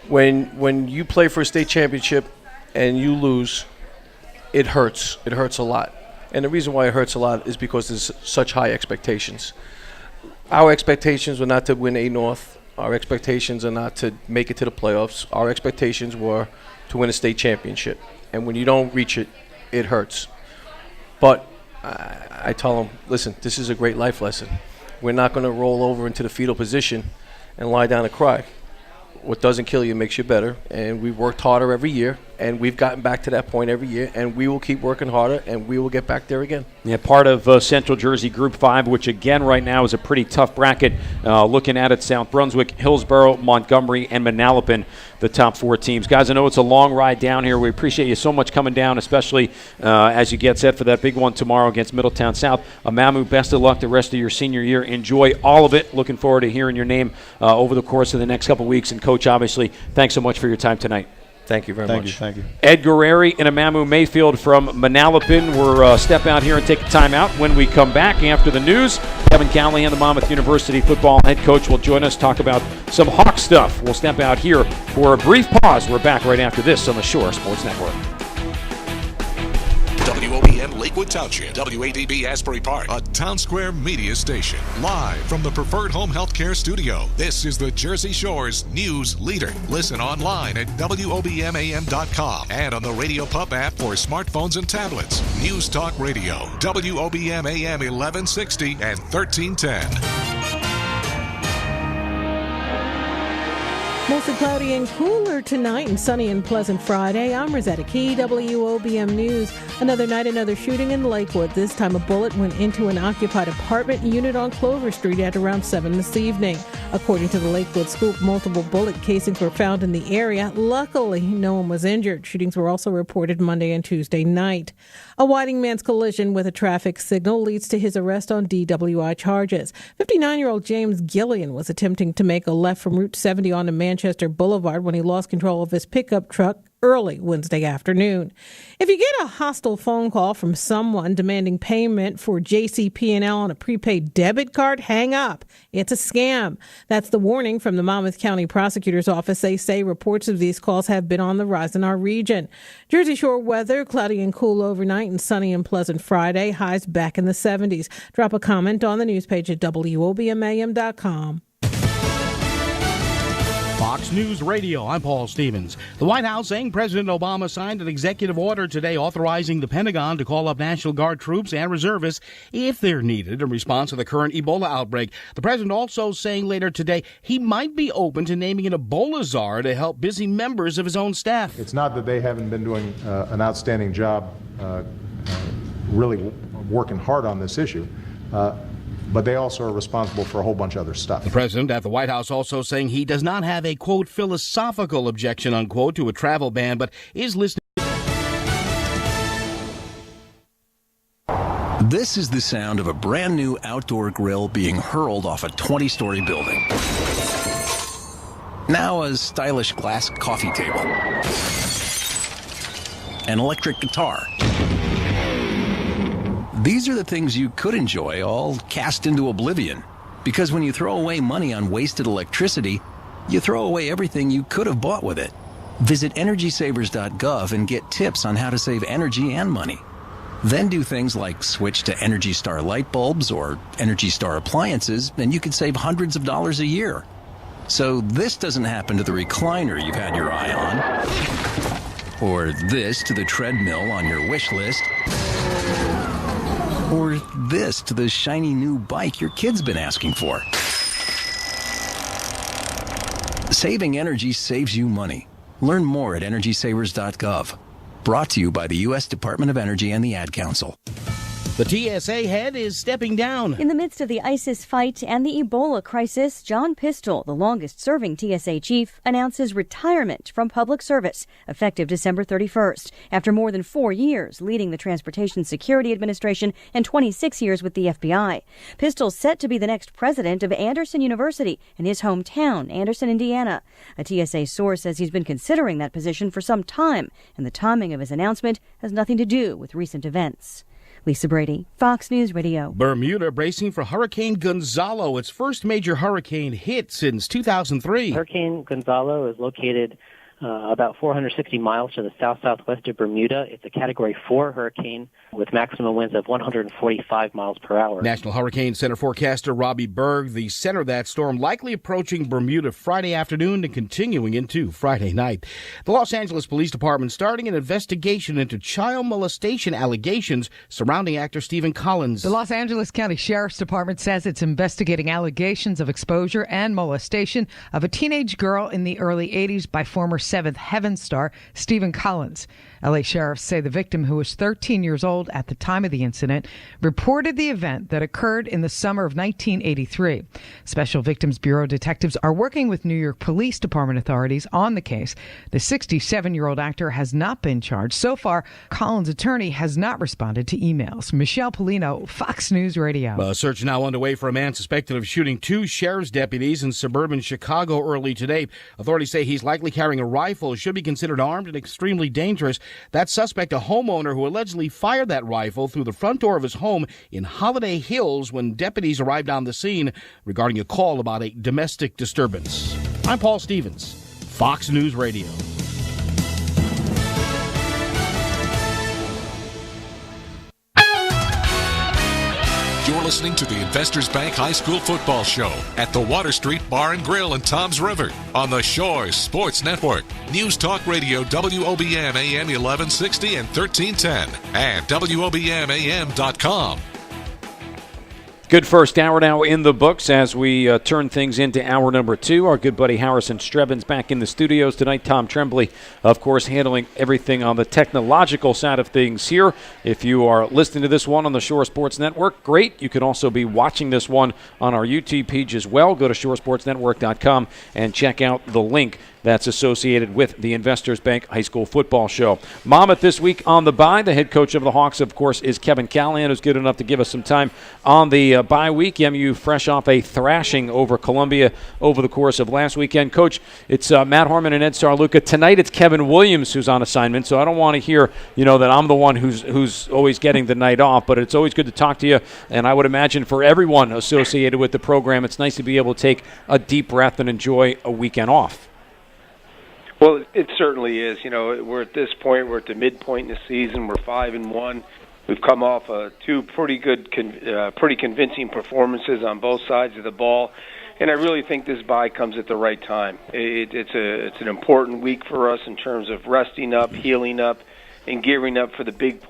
S13: When you play for a state championship and you lose, it hurts. It hurts a lot. And the reason why it hurts a lot is because there's such high expectations. Our expectations were not to win A North. Our expectations are not to make it to the playoffs. Our expectations were to win a state championship. And when you don't reach it, it hurts. But I tell them, listen, this is a great life lesson. We're not going to roll over into the fetal position and lie down and cry. What doesn't kill you makes you better, and we've worked harder every year, and we've gotten back to that point every year, and we will keep working harder, and we will get back there again.
S5: Yeah, part of Central Jersey Group 5, which again right now is a pretty tough bracket. Looking at it, South Brunswick, Hillsborough, Montgomery, and Manalapan, the top 4 teams. Guys, I know it's a long ride down here. We appreciate you so much coming down, especially as you get set for that big one tomorrow against Middletown South. Amamu, best of luck the rest of your senior year. Enjoy all of it. Looking forward to hearing your name over the course of the next couple weeks. And Coach, obviously, thanks so much for your time tonight.
S13: Thank you very much.
S14: Thank you.
S5: Ed Guerreri and Amamu Mayfield from Manalapan. We're step out here and take a timeout. When we come back after the news, Kevin Callahan, the Monmouth University football head coach, will join us, talk about some Hawk stuff. We'll step out here for a brief pause. We're back right after this on the Shore Sports Network.
S2: WOBM Lakewood Township, WADB Asbury Park, a Town Square media station. Live from the Preferred Home Healthcare Studio, this is the Jersey Shore's news leader. Listen online at WOBMAM.com and on the Radio Pub app for smartphones and tablets. News Talk Radio, WOBM AM 1160 and 1310.
S15: Mostly cloudy and cooler tonight and sunny and pleasant Friday. I'm Rosetta Key, WOBM News. Another night, another shooting in Lakewood. This time a bullet went into an occupied apartment unit on Clover Street at around 7 this evening. According to the Lakewood Scoop, multiple bullet casings were found in the area. Luckily, no one was injured. Shootings were also reported Monday and Tuesday night. A Whiting man's collision with a traffic signal leads to his arrest on DWI charges. 59-year-old James Gillian was attempting to make a left from Route 70 onto Manchester Boulevard when he lost control of his pickup truck early Wednesday afternoon. If you get a hostile phone call from someone demanding payment for JCP&L on a prepaid debit card, hang up. It's a scam. That's the warning from the Monmouth County Prosecutor's Office. They say reports of these calls have been on the rise in our region. Jersey Shore weather, cloudy and cool overnight and sunny and pleasant Friday. Highs back in the 70s. Drop a comment on the news page at WOBMAM.com.
S16: Fox News Radio, I'm Paul Stevens. The White House saying President Obama signed an executive order today authorizing the Pentagon to call up National Guard troops and reservists if they're needed in response to the current Ebola outbreak. The president also saying later today he might be open to naming an Ebola czar to help busy members of his own staff.
S17: It's not that they haven't been doing an outstanding job really working hard on this issue. But they also are responsible for a whole bunch of other stuff.
S16: The president at the White House also saying he does not have a, quote, philosophical objection, unquote, to a travel ban, but is listening.
S18: This is the sound of a brand new outdoor grill being hurled off a 20-story building. Now a stylish glass coffee table. An electric guitar. These are the things you could enjoy, all cast into oblivion. Because when you throw away money on wasted electricity, you throw away everything you could have bought with it. Visit EnergySavers.gov and get tips on how to save energy and money. Then do things like switch to Energy Star light bulbs or Energy Star appliances, and you could save hundreds of dollars a year. So this doesn't happen to the recliner you've had your eye on, or this to the treadmill on your wish list, or this to the shiny new bike your kid's been asking for. Saving energy saves you money. Learn more at EnergySavers.gov. Brought to you by the U.S. Department of Energy and the Ad Council.
S16: The TSA head is stepping down.
S19: In the midst of the ISIS fight and the Ebola crisis, John Pistol, the longest-serving TSA chief, announces retirement from public service effective December 31st, after more than 4 years leading the Transportation Security Administration and 26 years with the FBI. Pistol's set to be the next president of Anderson University in his hometown, Anderson, Indiana. A TSA source says he's been considering that position for some time, and the timing of his announcement has nothing to do with recent events. Lisa Brady, Fox News Radio.
S16: Bermuda bracing for Hurricane Gonzalo, its first major hurricane hit since 2003.
S20: Hurricane Gonzalo is located about 460 miles to the south-southwest of Bermuda. It's a Category 4 hurricane with maximum winds of 145 miles per hour.
S16: National Hurricane Center forecaster Robbie Berg, the center of that storm likely approaching Bermuda Friday afternoon and continuing into Friday night. The Los Angeles Police Department starting an investigation into child molestation allegations surrounding actor Stephen Collins.
S21: The Los Angeles County Sheriff's Department says it's investigating allegations of exposure and molestation of a teenage girl in the early 80s by former Seventh Heaven star Stephen Collins. LA sheriffs say the victim, who was 13 years old at the time of the incident, reported the event that occurred in the summer of 1983. Special Victims Bureau detectives are working with New York Police Department authorities on the case. The 67-year-old actor has not been charged. So far, Collins' attorney has not responded to emails. Michelle Polino, Fox News Radio.
S16: A search now underway for a man suspected of shooting 2 sheriff's deputies in suburban Chicago early today. Authorities say he's likely carrying a rifle, should be considered armed and extremely dangerous. That suspect, a homeowner who allegedly fired that rifle through the front door of his home in Holiday Hills when deputies arrived on the scene regarding a call about a domestic disturbance. I'm Paul Stevens, Fox News Radio.
S2: You're listening to the Investors Bank High School Football Show at the Water Street Bar and Grill in Toms River on the Shores Sports Network. News Talk Radio WOBM AM 1160 and 1310 and WOBMAM.com.
S5: Good first hour now in the books as we turn things into hour number 2. Our good buddy Harrison Strebbins back in the studios tonight. Tom Tremblay, of course, handling everything on the technological side of things here. If you are listening to this one on the Shore Sports Network, great. You can also be watching this one on our YouTube page as well. Go to shoresportsnetwork.com and check out the link that's associated with the Investors Bank High School Football Show. Monmouth this week on the bye. The head coach of the Hawks, of course, is Kevin Callahan, who's good enough to give us some time on the bye week. MU fresh off a thrashing over Columbia over the course of last weekend. Coach, it's Matt Harmon and Ed Sarluca. Tonight it's Kevin Williams who's on assignment, so I don't want to hear, that I'm the one who's always getting the night off, but it's always good to talk to you, and I would imagine for everyone associated with the program, it's nice to be able to take a deep breath and enjoy a weekend off.
S22: Well, it certainly is. We're at this point. We're at the midpoint in the season. We're 5-1. We've come off 2 pretty good, pretty convincing performances on both sides of the ball, and I really think this bye comes at the right time. It's an important week for us in terms of resting up, healing up, and gearing up for the big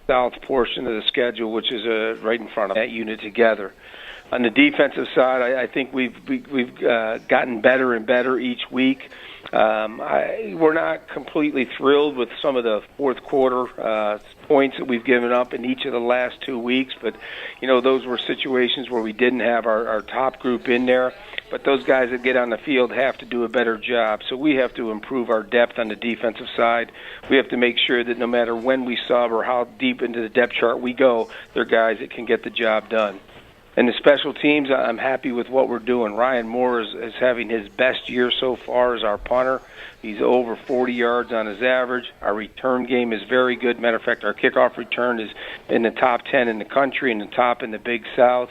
S22: south portion of the schedule, which is right in front of that unit together. On the defensive side, I think we've gotten better and better each week. We're not completely thrilled with some of the fourth quarter points that we've given up in each of the last 2 weeks, but those were situations where we didn't have our top group in there. But those guys that get on the field have to do a better job. So we have to improve our depth on the defensive side. We have to make sure that no matter when we sub or how deep into the depth chart we go, they're guys that can get the job done. And the special teams, I'm happy with what we're doing. Ryan Moore is having his best year so far as our punter. He's over 40 yards on his average. Our return game is very good. Matter of fact, our kickoff return is in the top 10 in the country and the top in the Big South.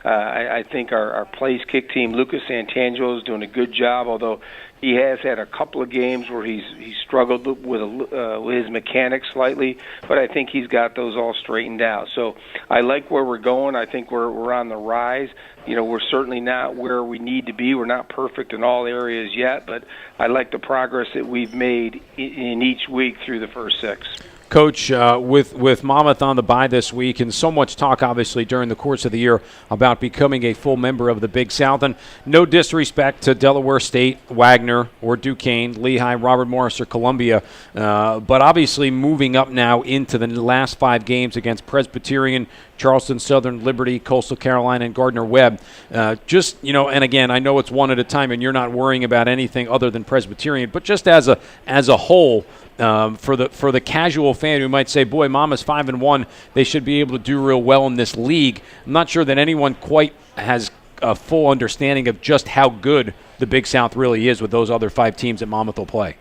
S22: I think our place kick team, Lucas Santangelo, is doing a good job, although he has had a couple of games where he's struggled with his mechanics slightly, but I think he's got those all straightened out. So I like where we're going. I think we're on the rise. We're certainly not where we need to be. We're not perfect in all areas yet, but I like the progress that we've made in each week through the first 6.
S5: Coach, with Monmouth on the bye this week, and so much talk, obviously, during the course of the year about becoming a full member of the Big South, and no disrespect to Delaware State, Wagner, or Duquesne, Lehigh, Robert Morris, or Columbia, but obviously moving up now into the last 5 games against Presbyterian, Charleston Southern, Liberty, Coastal Carolina, and Gardner-Webb. And again, I know it's one at a time, and you're not worrying about anything other than Presbyterian, but just as a whole, for the casual fan who might say, boy, Monmouth's 5-1, they should be able to do real well in this league. I'm not sure that anyone quite has a full understanding of just how good the Big South really is with those other 5 teams that Monmouth will play.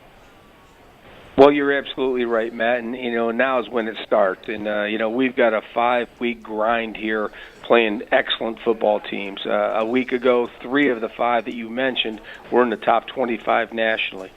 S22: Well, you're absolutely right, Matt, and now is when it starts. And we've got a 5-week grind here playing excellent football teams. A week ago, 3 of the 5 that you mentioned were in the top 25 nationally.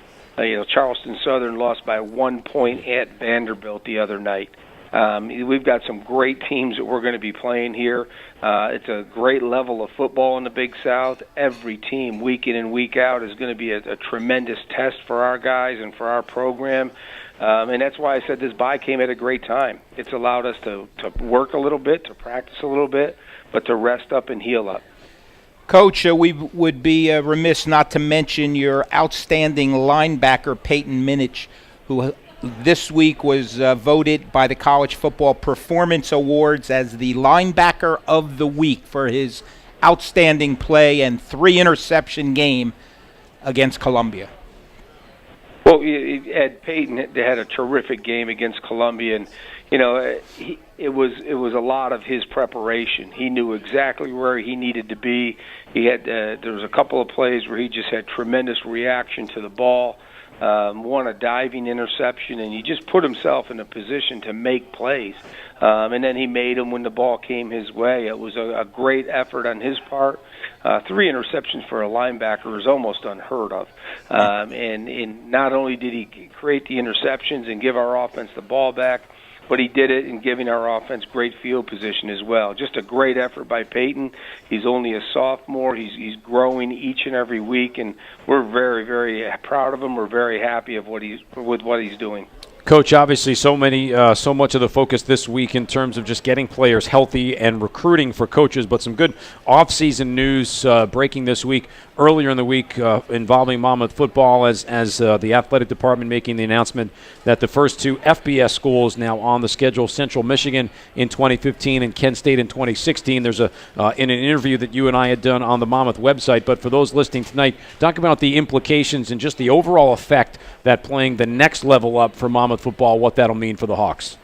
S22: Charleston Southern lost by 1 point at Vanderbilt the other night. We've got some great teams that we're going to be playing here. It's a great level of football in the Big South. Every team, week in and week out, is going to be a tremendous test for our guys and for our program. And that's why I said this bye came at a great time. It's allowed us to work a little bit, to practice a little bit, but to rest up and heal up.
S9: Coach, we would be remiss not to mention your outstanding linebacker, Peyton Minich, who this week was voted by the College Football Performance Awards as the linebacker of the week for his outstanding play and 3-interception game against Columbia.
S22: Well, Ed Payton had a terrific game against Columbia, and it was a lot of his preparation. He knew exactly where he needed to be. There was a couple of plays where he just had tremendous reaction to the ball. Won a diving interception, and he just put himself in a position to make plays. And then he made them when the ball came his way. It was a great effort on his part. 3 interceptions for a linebacker is almost unheard of. And not only did he create the interceptions and give our offense the ball back, but he did it in giving our offense great field position as well. Just a great effort by Peyton. He's only a sophomore. He's growing each and every week, and we're very, very proud of him. We're very happy with what he's doing.
S5: Coach, obviously so much of the focus this week in terms of just getting players healthy and recruiting for coaches, but some good off-season news breaking this week. Earlier in the week involving Monmouth football as the athletic department making the announcement that the first 2 FBS schools now on the schedule, Central Michigan in 2015 and Kent State in 2016. There's in an interview that you and I had done on the Monmouth website, but for those listening tonight, talk about the implications and just the overall effect that playing the next level up for Monmouth football, what that'll mean for the Hawks.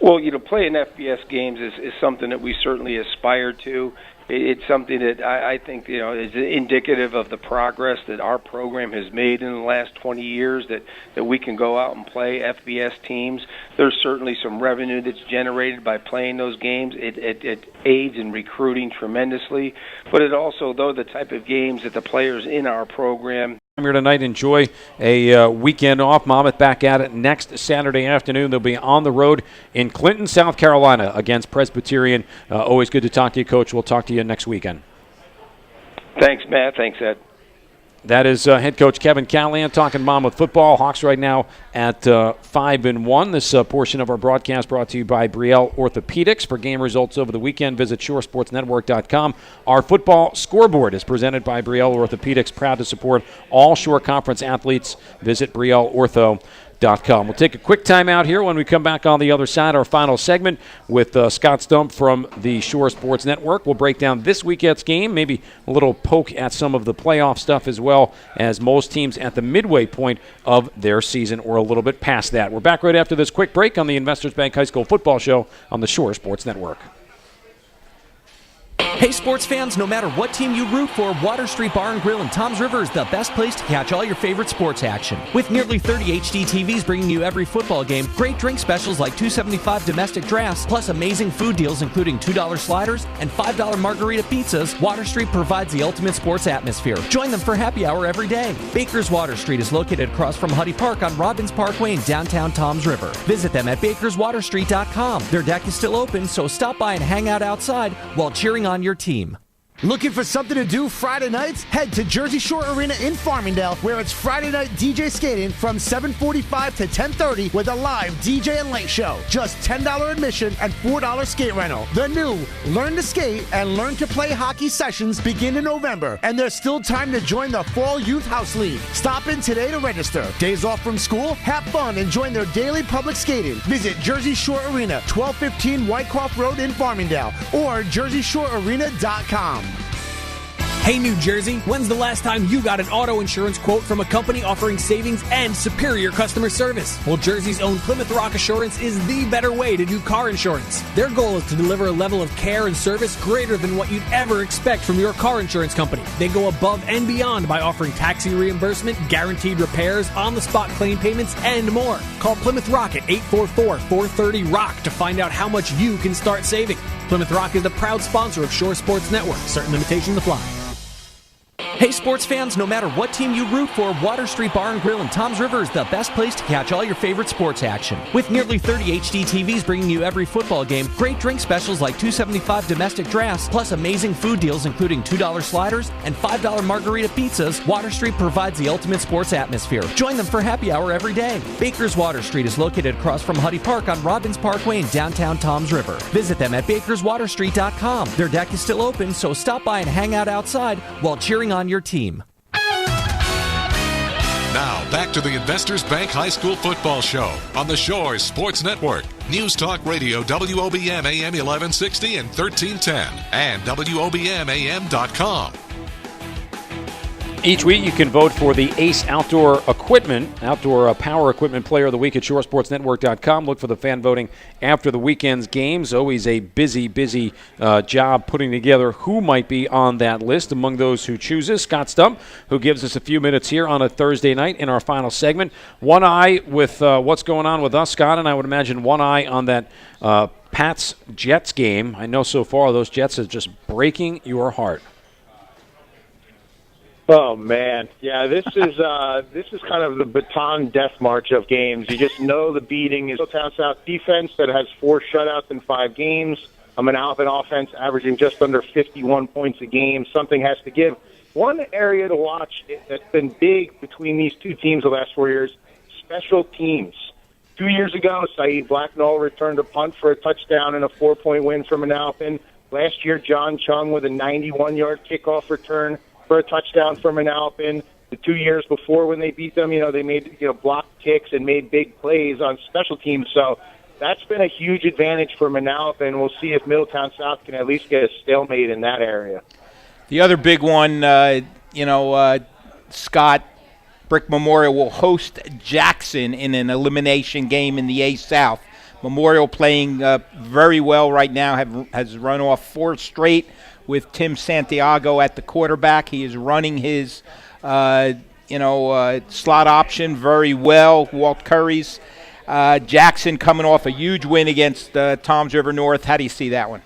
S22: Well, playing FBS games is something that we certainly aspire to. It's something that I think is indicative of the progress that our program has made in the last 20 years, that we can go out and play FBS teams. There's certainly some revenue that's generated by playing those games. It aids in recruiting tremendously, but it also, though, the type of games that the players in our program
S5: here tonight. Enjoy a weekend off. Monmouth back at it next Saturday afternoon. They'll be on the road in Clinton, South Carolina against Presbyterian. Always good to talk to you, Coach. We'll talk to you next weekend.
S22: Thanks, Matt. Thanks, Ed.
S5: That is head coach Kevin Callahan talking Monmouth football. Hawks right now at 5-1. This portion of our broadcast brought to you by Brielle Orthopedics. For game results over the weekend, visit shoresportsnetwork.com. Our football scoreboard is presented by Brielle Orthopedics. Proud to support all Shore Conference athletes. Visit BrielleOrtho.com. We'll take a quick time out here. When we come back on the other side, our final segment with Scott Stump from the Shore Sports Network. We'll break down this weekend's game, maybe a little poke at some of the playoff stuff as well, as most teams at the midway point of their season or a little bit past that. We're back right after this quick break on the Investors Bank High School Football Show on the Shore Sports Network.
S11: Hey sports fans, no matter what team you root for, Water Street Bar and Grill in Toms River is the best place to catch all your favorite sports action. With nearly 30 HD TVs bringing you every football game, great drink specials like $2.75 domestic drafts, plus amazing food deals including $2 sliders and $5 margarita pizzas, Water Street provides the ultimate sports atmosphere. Join them for happy hour every day. Baker's Water Street is located across from Huddy Park on Robbins Parkway in downtown Toms River. Visit them at bakerswaterstreet.com. Their deck is still open, so stop by and hang out outside while cheering on your team.
S10: Looking for something to do Friday nights? Head to Jersey Shore Arena in Farmingdale, where it's Friday night DJ skating from 7:45 to 10:30 with a live DJ and late show. Just $10 admission and $4 skate rental. The new Learn to Skate and Learn to Play hockey sessions begin in November, and there's still time to join the Fall Youth House League. Stop in today to register. Days off from school? Have fun and join their daily public skating. Visit Jersey Shore Arena, 1215 Whitecroft Road in Farmingdale, or jerseyshorearena.com.
S12: Hey, New Jersey, when's the last time you got an auto insurance quote from a company offering savings and superior customer service? Well, Jersey's own Plymouth Rock Assurance is the better way to do car insurance. Their goal is to deliver a level of care and service greater than what you'd ever expect from your car insurance company. They go above and beyond by offering taxi reimbursement, guaranteed repairs, on-the-spot claim payments, and more. Call Plymouth Rock at 844-430-ROCK to find out how much you can start saving. Plymouth Rock is the proud sponsor of Shore Sports Network. Certain limitations apply.
S11: Hey sports fans, no matter what team you root for, Water Street Bar and Grill in Toms River is the best place to catch all your favorite sports action. With nearly 30 HD TVs bringing you every football game, great drink specials like $2.75 domestic drafts, plus amazing food deals including $2 sliders and $5 margarita pizzas, Water Street provides the ultimate sports atmosphere. Join them for happy hour every day. Baker's Water Street is located across from Huddy Park on Robbins Parkway in downtown Toms River. Visit them at bakerswaterstreet.com. Their deck is still open, so stop by and hang out outside while cheering on your team.
S2: Now, back to the Investors Bank High School Football Show on the Shores Sports Network. News Talk Radio, WOBM AM 1160 and 1310, and WOBMAM.com.
S5: Each week you can vote for the Ace Outdoor Power Equipment Player of the Week at shoresportsnetwork.com. Look for the fan voting after the weekend's games. Always a busy job putting together who might be on that list. Among those who chooses, Scott Stump, who gives us a few minutes here on a Thursday night in our final segment. One eye with what's going on with us, Scott, and I would imagine one eye on that Pats-Jets game. I know so far those Jets are just breaking your heart.
S1: Oh man, yeah. This is kind of the baton death march of games. You just know the beating is Middletown South defense that has 4 shutouts in 5 games. A Manalapan offense averaging just under 51 points a game. Something has to give. One area to watch that's been big between these two teams the last 4 years: special teams. 2 years ago, Saeed Blacknall returned a punt for a touchdown and a 4-point win for Manalapan. Last year, John Chung with a 91-yard kickoff return for a touchdown for Manalapan. The 2 years before when they beat them, they made blocked kicks and made big plays on special teams. So that's been a huge advantage for Manalapan. We'll see if Middletown South can at least get a stalemate in that area.
S9: The other big one, Scott, Brick Memorial will host Jackson in an elimination game in the A South. Memorial playing very well right now, has run off 4 straight with Tim Santiago at the quarterback. He is running his, slot option very well. Walt Curry's. Jackson coming off a huge win against Toms River North. How do you see that one?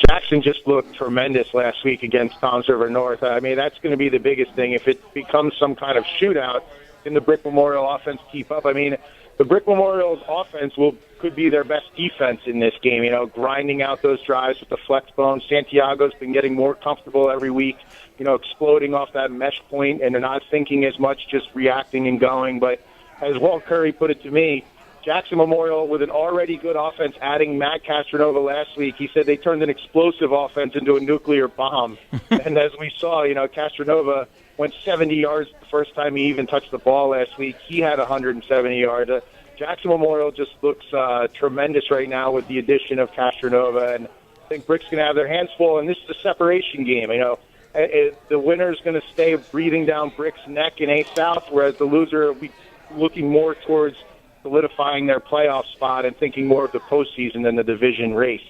S1: Jackson just looked tremendous last week against Toms River North. I mean, that's going to be the biggest thing. If it becomes some kind of shootout, can the Brick Memorial offense keep up? I mean, the Brick Memorial's offense could be their best defense in this game, grinding out those drives with the flex bone. Santiago's been getting more comfortable every week, exploding off that mesh point, and they're not thinking as much, just reacting and going. But as Walt Curry put it to me, Jackson Memorial, with an already good offense, adding Matt Castronova last week, he said they turned an explosive offense into a nuclear bomb. And as we saw, Castronova went 70 yards the first time he even touched the ball last week. He had 170 yards. Jackson Memorial just looks tremendous right now with the addition of Castronova, and I think Brick's going to have their hands full, and this is a separation game. The winner's going to stay breathing down Brick's neck in A South, whereas the loser will be looking more towards solidifying their playoff spot and thinking more of the postseason than the division race.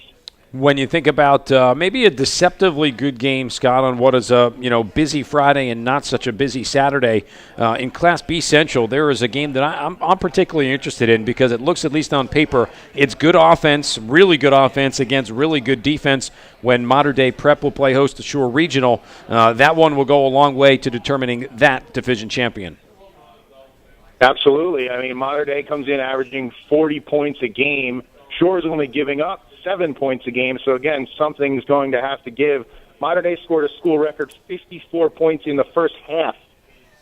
S5: When you think about maybe a deceptively good game, Scott, on what is a busy Friday and not such a busy Saturday, in Class B Central, there is a game that I'm particularly interested in because it looks, at least on paper, it's good offense, really good offense against really good defense. When Mater Dei Prep will play host to Shore Regional, that one will go a long way to determining that division champion.
S1: Absolutely. I mean, Mater Dei comes in averaging 40 points a game. Shore's only giving up 7 points a game. So, again, something's going to have to give. Mater Dei scored a school record 54 points in the first half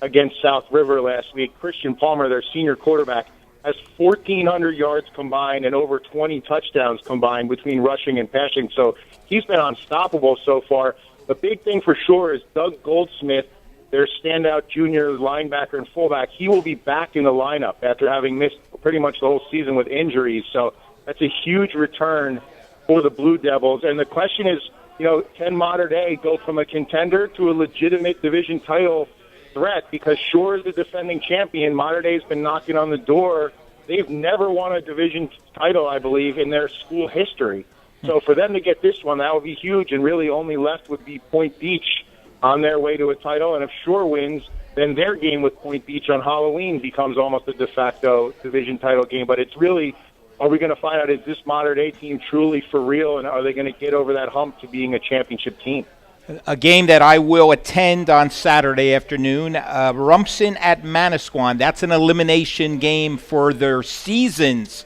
S1: against South River last week. Christian Palmer, their senior quarterback, has 1,400 yards combined and over 20 touchdowns combined between rushing and passing. So he's been unstoppable so far. The big thing for Shore is Doug Goldsmith, their standout junior linebacker and fullback. He will be back in the lineup after having missed pretty much the whole season with injuries. So that's a huge return for the Blue Devils. And the question is, can Mater Dei go from a contender to a legitimate division title threat? Because Shore is the defending champion. Mater Dei has been knocking on the door. They've never won a division title, I believe, in their school history. So for them to get this one, that would be huge, and really only left would be Point Beach on their way to a title. And if Shore wins, then their game with Point Beach on Halloween becomes almost a de facto division title game. But it's really, are we going to find out, is this Mater Dei team truly for real, and are they going to get over that hump to being a championship team?
S9: A game that I will attend on Saturday afternoon, Rumson at Manasquan. That's an elimination game for their seasons.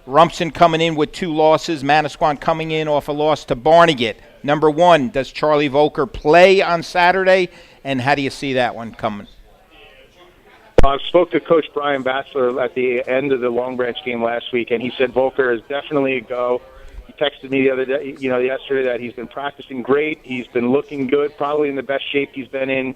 S9: Rumson coming in with 2 losses, Manasquan coming in off a loss to Barnegate. Number 1, does Charlie Volker play on Saturday, and how do you see that one coming?
S1: I spoke to Coach Brian Batchelor at the end of the Long Branch game last week, and he said Volker is definitely a go. He texted me the other day, yesterday, that he's been practicing great. He's been looking good, probably in the best shape he's been in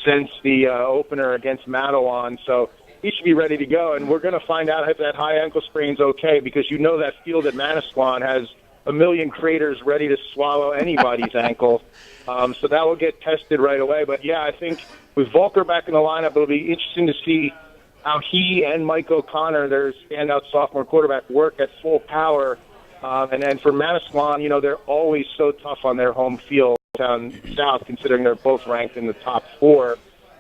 S1: since the opener against Madawan. So he should be ready to go. And we're going to find out if that high ankle sprain's okay, because that field at Manasquan has a million craters ready to swallow anybody's ankle. So that will get tested right away. But, yeah, I think with Volker back in the lineup, it'll be interesting to see how he and Mike O'Connor, their standout sophomore quarterback, work at full power. And then for Manasquan, they're always so tough on their home field down south, considering they're both ranked in the top 4.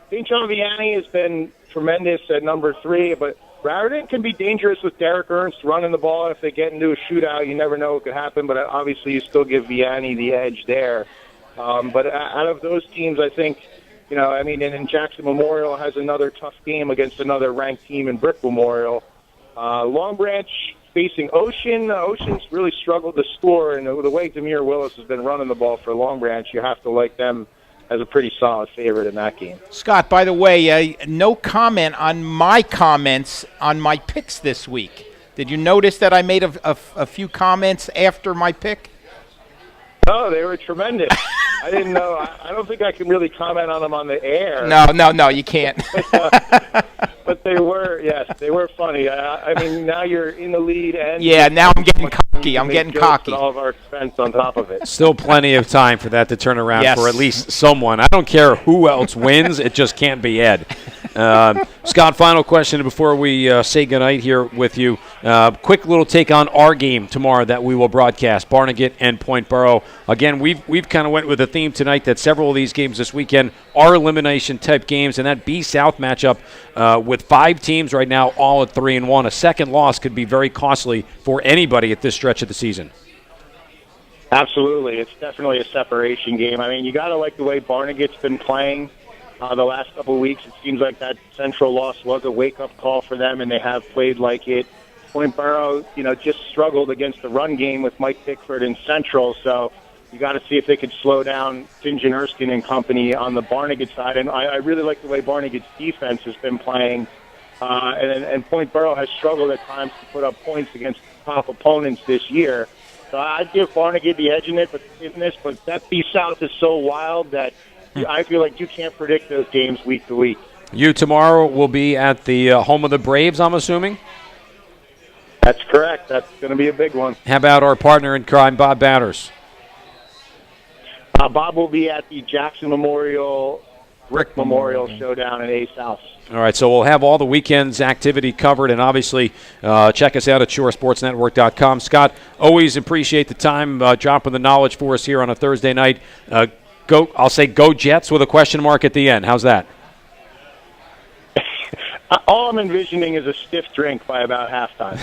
S1: St. John Vianney has been tremendous at number 3, but Raritan can be dangerous with Derek Ernst running the ball. If they get into a shootout, you never know what could happen, but obviously you still give Vianney the edge there. But out of those teams, I think, and then Jackson Memorial has another tough game against another ranked team in Brick Memorial. Long Branch facing Ocean. Ocean's really struggled to score, and the way Demir Willis has been running the ball for Long Branch, you have to like them as a pretty solid favorite in that game.
S9: Scott, by the way, no comment on my comments on my picks this week. Did you notice that I made a few comments after my pick?
S1: Oh, they were tremendous. I didn't know. I don't think I can really comment on them on the air.
S9: No, you can't.
S1: But they were funny. I mean, now you're in the lead, and
S9: now I'm getting cocky. I'm getting cocky.
S1: All of our expense on top of it.
S5: Still plenty of time for that to turn around for at least someone. I don't care who else wins. It just can't be Ed. Scott, final question before we say goodnight here with you. Quick little take on our game tomorrow that we will broadcast, Barnegat and Point Borough. Again, we've kind of went with a theme tonight that several of these games this weekend are elimination-type games, and that B-South matchup with 5 teams right now all at 3-1. A second loss could be very costly for anybody at this stretch of the season.
S1: Absolutely. It's definitely a separation game. I mean, you got to like the way Barnegat's been playing the last couple of weeks. It seems like that Central loss was a wake-up call for them, and they have played like it. Point Borough, just struggled against the run game with Mike Pickford and Central, so you got to see if they could slow down St. John Erskine and company on the Barnegat side. And I really like the way Barnegat's defense has been playing. And Point Borough has struggled at times to put up points against top opponents this year. So I'd give Barnegat the edge in this, but that B-South is so wild that I feel like you can't predict those games week to week.
S5: You tomorrow will be at the home of the Braves, I'm assuming?
S1: That's correct. That's going to be a big one.
S5: How about our partner in crime, Bob Batters?
S1: Bob will be at the Jackson Memorial Brick Memorial Showdown in Ace House.
S5: All right, so we'll have all the weekend's activity covered, and obviously check us out at shoresportsnetwork.com. Scott, always appreciate the time dropping the knowledge for us here on a Thursday night. I'll say go Jets with a question mark at the end. How's that?
S1: All I'm envisioning is a stiff drink by about halftime.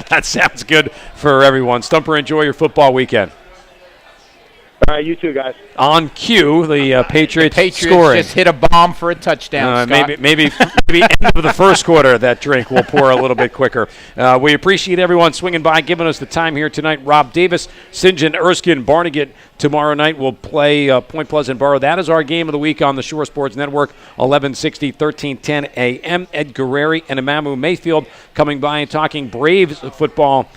S5: That sounds good for everyone. Stumper, enjoy your football weekend.
S1: All right, you too, guys.
S5: On cue, the Patriots
S9: Patriots just hit a bomb for a touchdown, Scott.
S5: Maybe end of the first quarter, that drink will pour a little bit quicker. We appreciate everyone swinging by, giving us the time here tonight. Rob Davis, St. John Erskine, Barnegate tomorrow night will play Point Pleasant Borough. That is our game of the week on the Shore Sports Network, 1160, 1310 a.m. Ed Guerreri and Amamu Mayfield coming by and talking Braves football